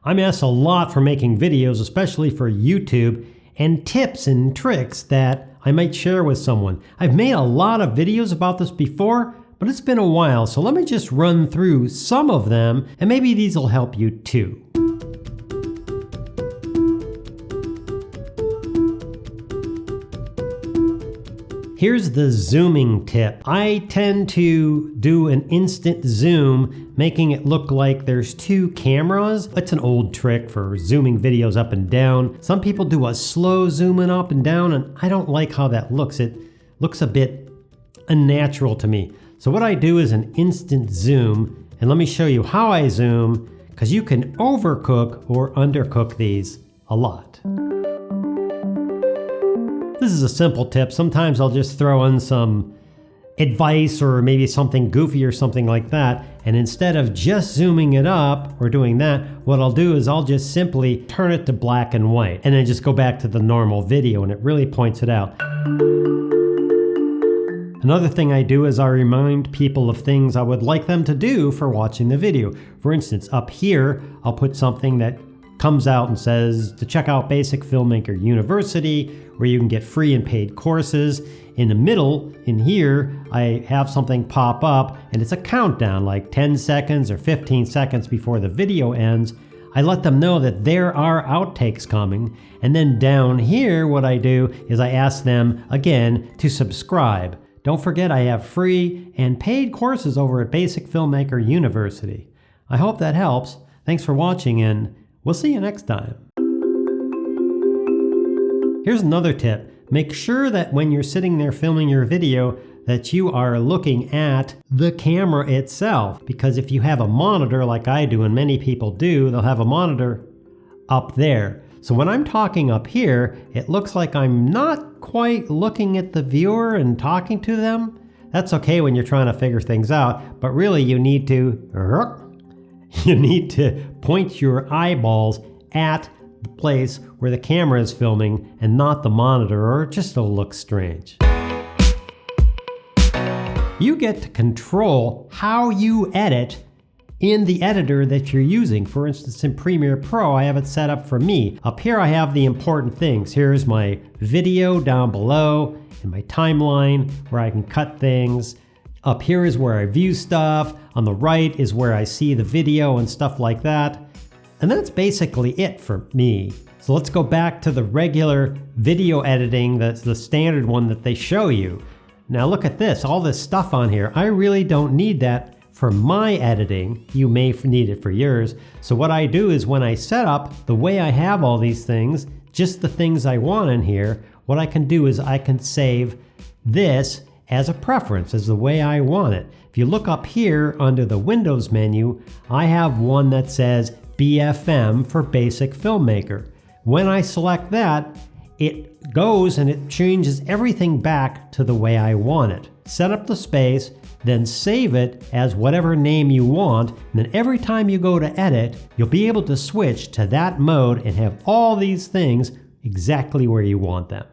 I'm asked a lot for making videos, especially for YouTube, and tips and tricks that I might share with someone. I've made a lot of videos about this before, but it's been a while, so let me just run through some of them, and maybe these will help you too. Here's the zooming tip. I tend to do an instant zoom, making it look like there's two cameras. It's an old trick for zooming videos up and down. Some people do a slow zooming up and down, and I don't like how that looks. It looks a bit unnatural to me. So what I do is an instant zoom, and let me show you how I zoom, because you can overcook or undercook these a lot. This is a simple tip. Sometimes I'll just throw in some advice or maybe something goofy or something like that. And instead of just zooming it up or doing that, what I'll do is I'll just simply turn it to black and white and then just go back to the normal video, and it really points it out. Another thing I do is I remind people of things I would like them to do for watching the video. For instance, up here, I'll put something that comes out and says to check out Basic Filmmaker University, where you can get free and paid courses. In the middle, in here, I have something pop up, and it's a countdown, like 10 seconds or 15 seconds before the video ends. I let them know that there are outtakes coming, and then down here, what I do is I ask them, again, to subscribe. Don't forget I have free and paid courses over at Basic Filmmaker University. I hope that helps. Thanks for watching, and we'll see you next time. Here's another tip. Make sure that when you're sitting there filming your video that you are looking at the camera itself. Because if you have a monitor like I do, and many people do, they'll have a monitor up there. So when I'm talking up here, it looks like I'm not quite looking at the viewer and talking to them. That's okay when you're trying to figure things out, but really you need to point your eyeballs at the place where the camera is filming and not the monitor, or it just will look strange. You get to control how you edit in the editor that you're using. For instance, in Premiere Pro, I have it set up for me. Up here I have the important things. Here's my video down below and my timeline where I can cut things. Up here is where I view stuff. On the right is where I see the video and stuff like that. And that's basically it for me. So let's go back to the regular video editing, that's the standard one that they show you. Now look at this, all this stuff on here. I really don't need that for my editing. You may need it for yours. So what I do is when I set up the way I have all these things, just the things I want in here, what I can do is I can save this as a preference, as the way I want it. If you look up here under the Windows menu, I have one that says BFM for Basic Filmmaker. When I select that, it goes and it changes everything back to the way I want it. Set up the space, then save it as whatever name you want, and then every time you go to edit, you'll be able to switch to that mode and have all these things exactly where you want them.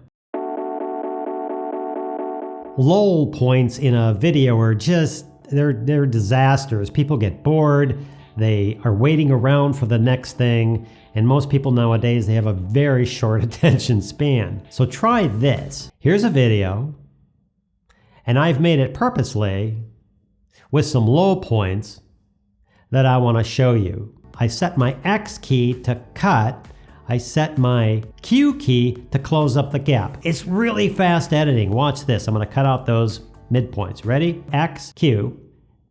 Lull points in a video are just, they're disasters. People get bored. They are waiting around for the next thing, and most people nowadays, they have a very short attention span. So try this. Here's a video, and I've made it purposely with some lull points that I want to show you. I set my X key to cut. I set my Q key to close up the gap. It's really fast editing. Watch this. I'm going to cut out those midpoints. Ready? X, Q,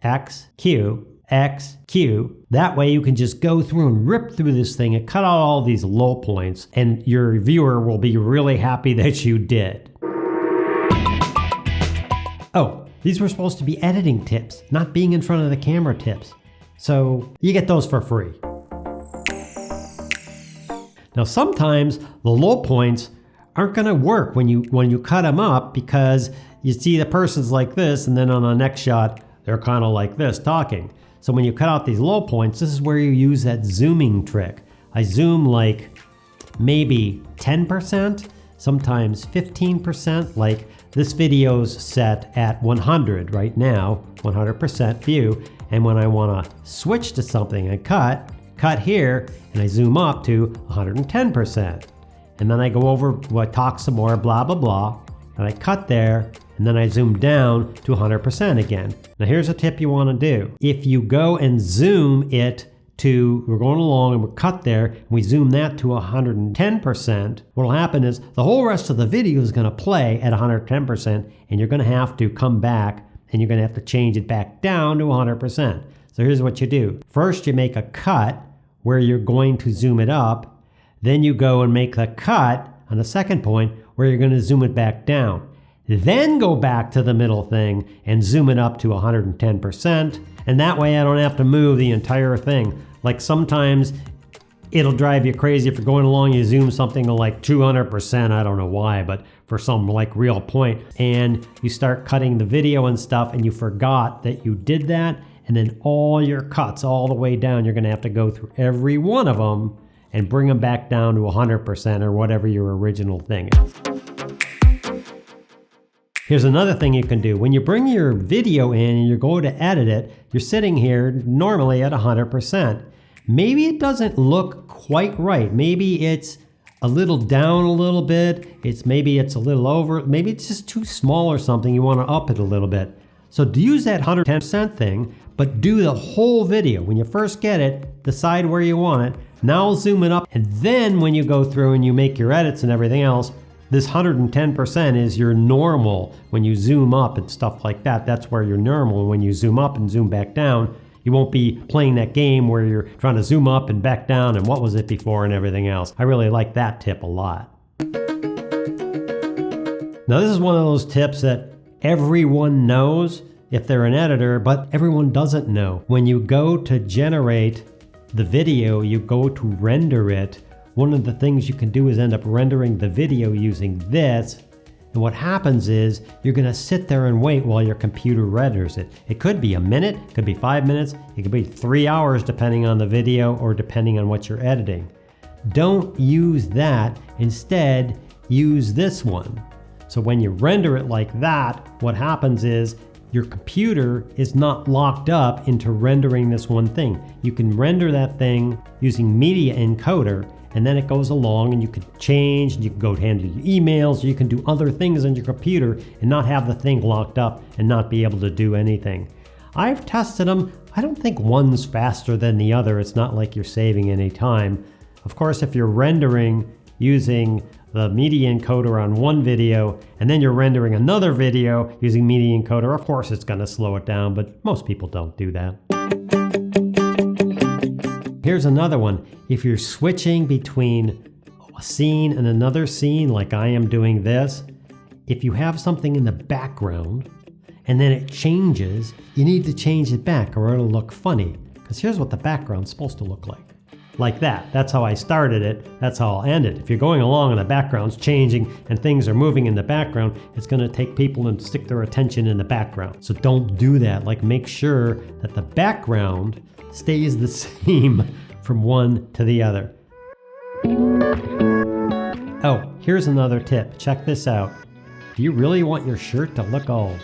X, Q, X, Q. That way you can just go through and rip through this thing and cut out all these lull points, and your viewer will be really happy that you did. Oh, these were supposed to be editing tips, not being in front of the camera tips. So you get those for free. Now sometimes the lull points aren't going to work when you cut them up, because you see the person's like this, and then on the next shot they're kind of like this talking. So when you cut out these lull points, this is where you use that zooming trick. I zoom like maybe 10%, sometimes 15%. Like this video's set at 100 right now, 100% view. And when I want to switch to something and cut, cut here and I zoom up to 110%. And then I go over, talk some more, blah, blah, blah. And I cut there, and then I zoom down to 100% again. Now here's a tip you want to do. If you go and zoom it to, we're going along and we're cut there, and we zoom that to 110%, what'll happen is the whole rest of the video is going to play at 110%, and you're going to have to come back and you're going to have to change it back down to 100%. So here's what you do. First, you make a cut where you're going to zoom it up. Then you go and make the cut on the second point where you're going to zoom it back down. Then go back to the middle thing and zoom it up to 110%. And that way I don't have to move the entire thing. Like sometimes it'll drive you crazy if you're going along, you zoom something to like 200%, I don't know why, but for some like real point, and you start cutting the video and stuff and you forgot that you did that, and then all your cuts all the way down, you're gonna have to go through every one of them and bring them back down to 100% or whatever your original thing is. Here's another thing you can do. When you bring your video in and you go to edit it, you're sitting here normally at 100%. Maybe it doesn't look quite right. Maybe it's a little down a little bit. Maybe it's a little over. Maybe it's just too small or something. You want to up it a little bit. So use that 110% thing, but do the whole video. When you first get it, decide where you want it. Now zoom it up. And then when you go through and you make your edits and everything else, this 110% is your normal. When you zoom up and stuff like that, that's where you're normal. When you zoom up and zoom back down, you won't be playing that game where you're trying to zoom up and back down and what was it before and everything else. I really like that tip a lot. Now this is one of those tips that everyone knows if they're an editor, but everyone doesn't know. When you go to generate the video, you go to render it. One of the things you can do is end up rendering the video using this. And what happens is you're going to sit there and wait while your computer renders it. It could be a minute, it could be 5 minutes, it could be 3 hours depending on the video or depending on what you're editing. Don't use that. Instead, use this one. So when you render it like that, what happens is your computer is not locked up into rendering this one thing. You can render that thing using media encoder, and then it goes along and you can change, and you can go handle your emails, you can do other things on your computer and not have the thing locked up and not be able to do anything. I've tested them. I don't think one's faster than the other. It's not like you're saving any time. Of course, if you're rendering using the media encoder on one video and then you're rendering another video using media encoder, of course it's going to slow it down, but most people don't do that. Here's another one. If you're switching between a scene and another scene, like I am doing this, if you have something in the background and then it changes, you need to change it back or it'll look funny. Because here's what the background's supposed to look like. Like that. That's how I started it. That's how I'll end it. If you're going along and the background's changing and things are moving in the background, it's going to take people and stick their attention in the background. So don't do that. Like make sure that the background stays the same from one to the other. Oh, here's another tip. Check this out. Do you really want your shirt to look all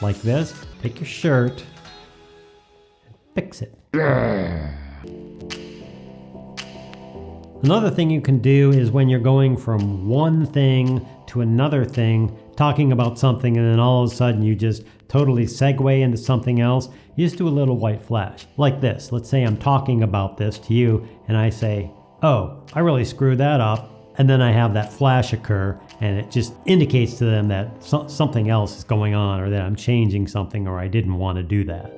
like this? Take your shirt and fix it. Another thing you can do is when you're going from one thing to another thing, talking about something, and then all of a sudden you just totally segue into something else, you just do a little white flash. Like this. Let's say I'm talking about this to you and I say, oh, I really screwed that up. And then I have that flash occur and it just indicates to them that something else is going on or that I'm changing something or I didn't want to do that.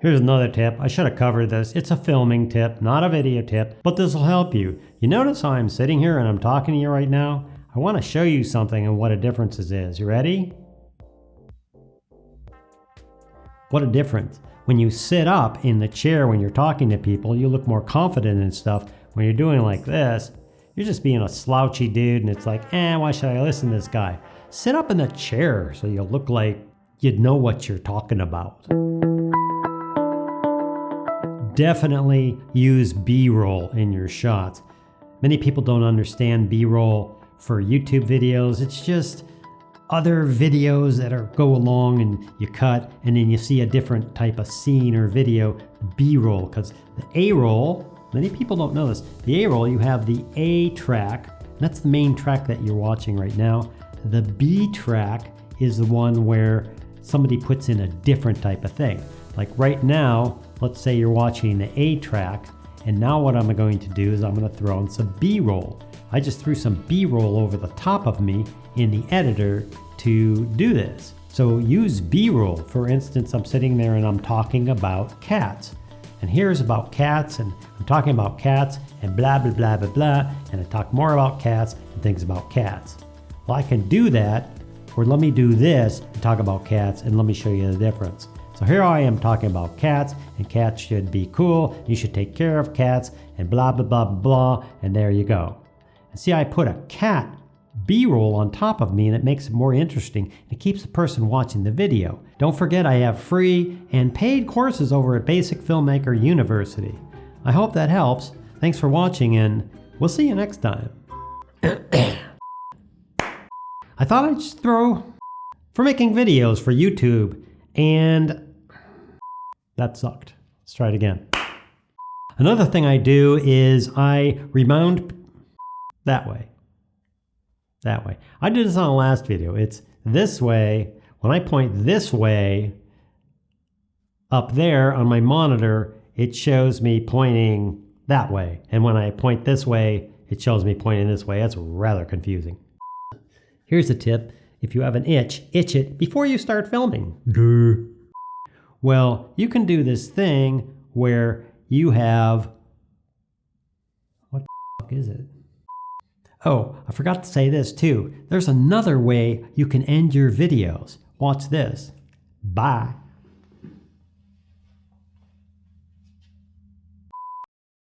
Here's another tip. I should have covered this. It's a filming tip, not a video tip, but this will help you. You notice how I'm sitting here and I'm talking to you right now? I want to show you something and what a difference this is. You ready? What a difference. When you sit up in the chair when you're talking to people, you look more confident and stuff. When you're doing like this, you're just being a slouchy dude and it's like, why should I listen to this guy? Sit up in the chair so you look like you know what you're talking about. Definitely use B-roll in your shots. Many people don't understand B-roll for YouTube videos. It's just other videos that go along and you cut, and then you see a different type of scene or video, B-roll, because the A-roll, many people don't know this, the A-roll, you have the A track, that's the main track that you're watching right now. The B track is the one where somebody puts in a different type of thing. Like right now, let's say you're watching the A track, and now what I'm going to do is I'm going to throw in some B-roll. I just threw some B-roll over the top of me in the editor to do this. So use B-roll. For instance, I'm sitting there and I'm talking about cats. And here's about cats, and I'm talking about cats and blah, blah, blah, blah, blah. And I talk more about cats and things about cats. Well, I can do that, or let me do this and talk about cats, and let me show you the difference. So here I am talking about cats, and cats should be cool. You should take care of cats, and blah, blah, blah, blah, blah, and there you go. And see, I put a cat B-roll on top of me, and it makes it more interesting. And it keeps the person watching the video. Don't forget, I have free and paid courses over at Basic Filmmaker University. I hope that helps. Thanks for watching, and we'll see you next time. I thought I'd just throw for making videos for YouTube, and that sucked. Let's try it again. Another thing I do is I remount that way. That way. I did this on the last video. It's this way. When I point this way, up there on my monitor, it shows me pointing that way. And when I point this way, it shows me pointing this way. That's rather confusing. Here's a tip. If you have an itch it before you start filming. Duh. Well, you can do this thing where you have, what the fuck is it? Oh, I forgot to say this too. There's another way you can end your videos. Watch this. Bye.